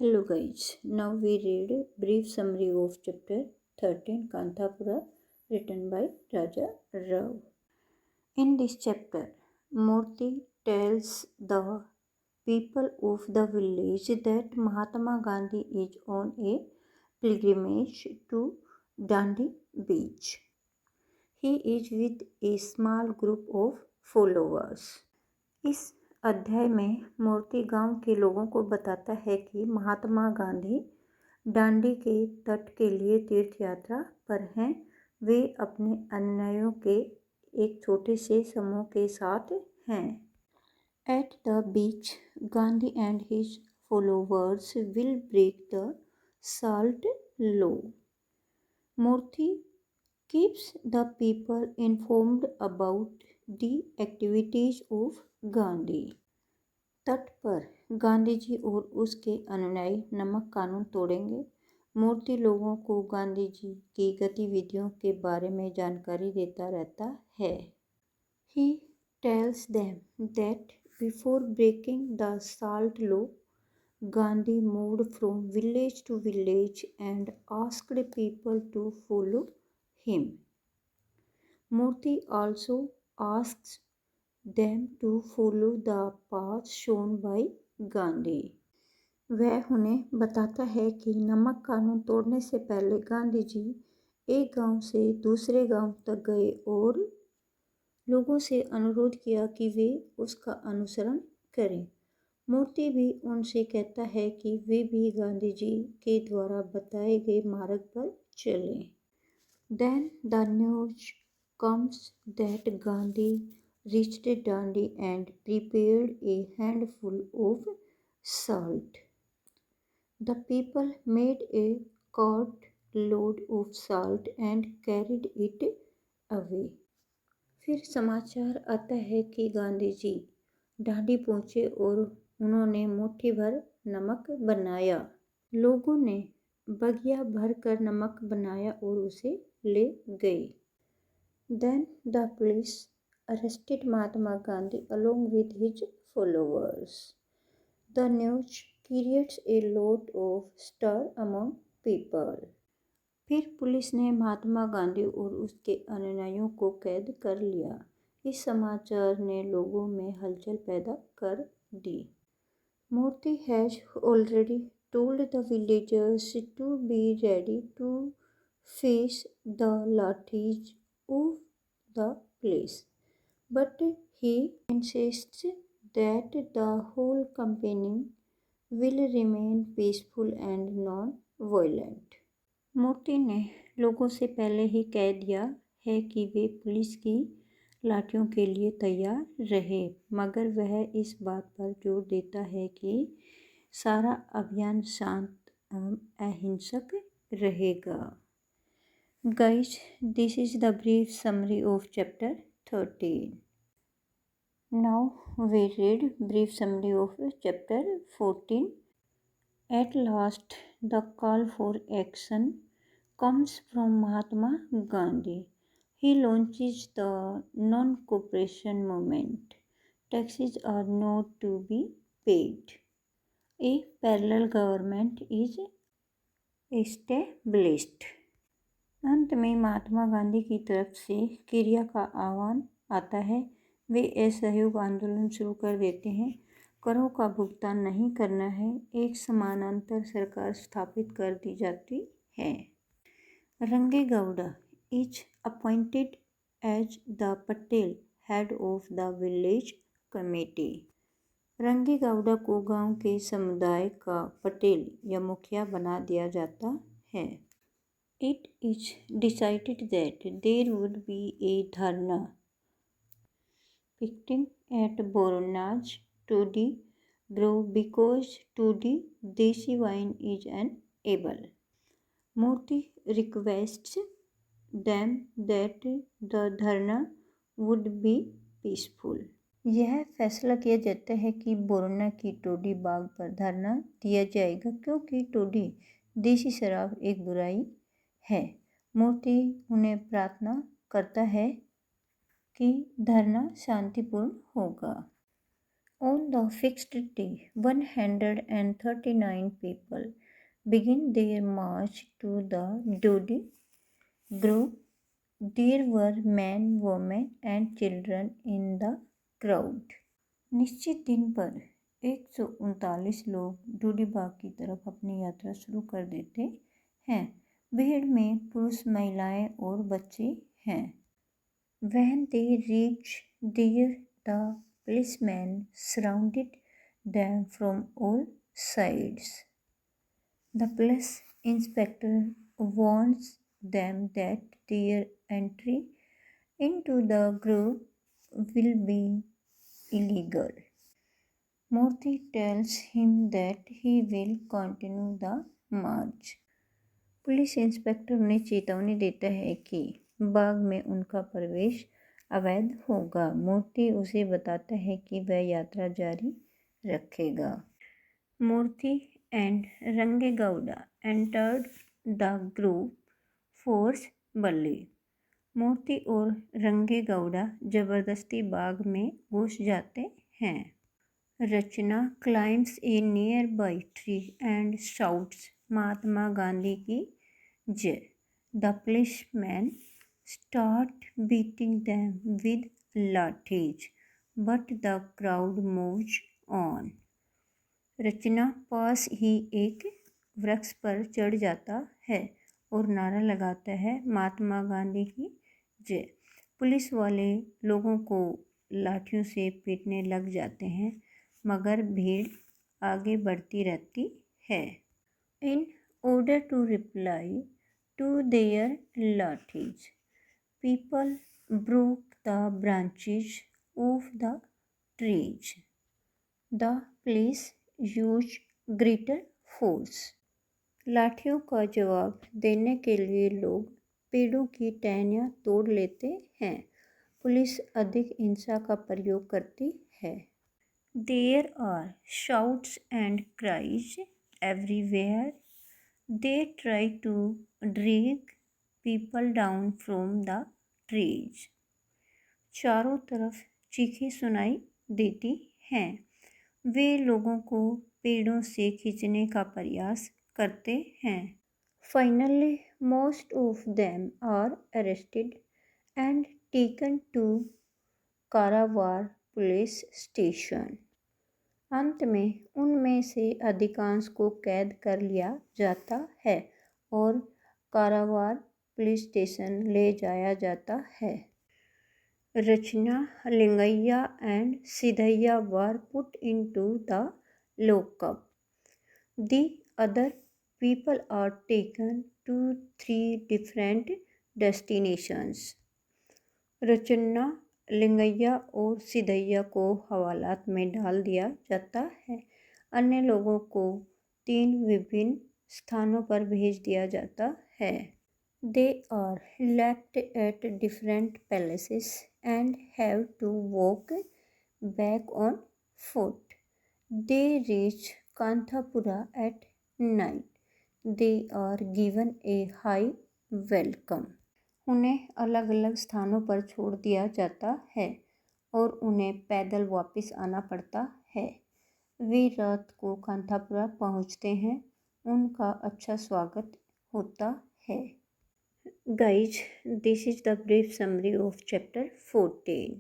Hello guys, now we read brief summary of chapter 13 Kanthapura written by Raja Rao. In this chapter, Murthy tells the people of the village that Mahatma Gandhi is on a pilgrimage to Dandi beach. He is with a small group of followers. इस अध्याय में मूर्ति गांव के लोगों को बताता है कि महात्मा गांधी डांडी के तट के लिए तीर्थ यात्रा पर हैं। वे अपने अनुयायियों के एक छोटे से समूह के साथ हैं। At the beach Gandhi and his followers will break the salt law. Murthy keeps the people informed about the activities of Gandhi. तट पर गांधी जी और उसके अनुयायी नमक कानून तोड़ेंगे। मूर्ति लोगों को गांधी जी की गतिविधियों के बारे में जानकारी देता रहता है। He tells them that before breaking the salt law, Gandhi moved from village to village and asked people to follow him. Murthy also asks them to follow the path shown by Gandhi. वह उन्हें बताता है कि नमक कानून तोड़ने से पहले गांधी जी एक गांव से दूसरे गांव तक गए और लोगों से अनुरोध किया कि वे उसका अनुसरण करें। मूर्ति भी उनसे कहता है कि वे भी गांधी जी के द्वारा बताए गए मार्ग पर चलें। Then the news comes that Gandhi reached Dandi and prepared a handful of salt. The people made a cart load of salt and carried it away. फिर समाचार आता है कि गांधी जी डांडी पहुँचे और उन्होंने मुट्ठी भर नमक बनाया। लोगों ने बगिया भर कर नमक बनाया और उसे ले गए। Then the police arrested Mahatma Gandhi along with his followers. The news creates a lot of stir among people. फिर पुलिस ने महात्मा गांधी और उसके अनुयायियों को कैद कर लिया। इस समाचार ने लोगों में हलचल पैदा कर दी। Murthy has already told the villagers to be ready to face the lathis of the police, but he insists that the whole campaign will remain peaceful and non-violent. मूर्ति ने लोगों से पहले ही कह दिया है कि वे पुलिस की लाठियों के लिए तैयार रहे, मगर वह इस बात पर जोर देता है कि सारा अभियान शांत एवं अहिंसक रहेगा। Guys, this is the brief summary of chapter 13. Now we read brief summary of chapter 14. At last, the call for action comes from Mahatma Gandhi. He launches the non-cooperation movement. Taxes are not to be paid. A parallel government is established. अंत में महात्मा गांधी की तरफ से क्रिया का आह्वान आता है। वे असहयोग आंदोलन शुरू कर देते हैं। करों का भुगतान नहीं करना है। एक समानांतर सरकार स्थापित कर दी जाती है। Rangegowda is appointed as the patel head of the village committee. Rangegowda को गांव के समुदाय का पटेल या मुखिया बना दिया जाता है। It is decided that there would be a dharna picketing at Boronaj Toddy Grove because Toddy Desi wine is unable. Murthy requests them that the dharna would be peaceful. यह फैसला किया जाता है कि बोरना की टोडी बाग पर धरना दिया जाएगा क्योंकि टोडी देसी शराब एक बुराई है। मूर्ति उन्हें प्रार्थना करता है कि धरना शांतिपूर्ण होगा। On the fixed day, 139 people begin their march to the Dodi Grove. There were men, women and children in the crowd. निश्चित दिन पर 139 लोग डोडी बाग की तरफ अपनी यात्रा शुरू कर देते हैं। भीड़ में पुरुष, महिलाएं और बच्चे हैं। When they reached there, the policemen surrounded them from all sides. The police inspector warns them that their entry into the grove will be illegal. Murthy tells him that he will continue the march. Police inspector उन्हें चेतावनी देता है कि बाग में उनका प्रवेश अवैध होगा। मूर्ति उसे बताता है कि वह यात्रा जारी रखेगा। Murthy and Rangegowda entered the grove forcibly. Murthy और रंगेगौड़ा जबरदस्ती बाग में घुस जाते हैं। Rachana climbs a nearby tree and shouts Mahatma Gandhi की जय। The policeman start beating them with lathis but the crowd moves on. Rachana पास ही एक वृक्ष पर चढ़ जाता है और नारा लगाता है, महात्मा गांधी की जय। पुलिस वाले लोगों को लाठियों से पीटने लग जाते हैं मगर भीड़ आगे बढ़ती रहती है। In order to reply to their lathis people broke the branches of the trees. The police use greater force. लाठियों का जवाब देने के लिए लोग पेड़ों की टहनियाँ तोड़ लेते हैं। पुलिस अधिक हिंसा का प्रयोग करती है। There are shouts and cries everywhere. They try to drag people down from the trees. चारों तरफ चीखें सुनाई देती हैं। वे लोगों को पेड़ों से खींचने का प्रयास करते हैं। Finally, most of them are arrested and taken to Karawar police station. अंत में उनमें से अधिकांश को कैद कर लिया जाता है और कारावार पुलिस स्टेशन ले जाया जाता है। Rachana Lingaiah and Siddaiah were put into the lockup. The other people are taken to 3 different destinations. Rachana Lingaiah और सिद्धैया को हवालात में डाल दिया जाता है। अन्य लोगों को 3 विभिन्न स्थानों पर भेज दिया जाता है। They are left at different palaces and have to walk back on foot. They reach Kanthapura at night. They are given a high welcome. उन्हें अलग अलग स्थानों पर छोड़ दिया जाता है और उन्हें पैदल वापस आना पड़ता है। वे रात को कांथापुरा पहुंचते हैं। उनका अच्छा स्वागत होता है। Guys, this is the brief summary of chapter 14।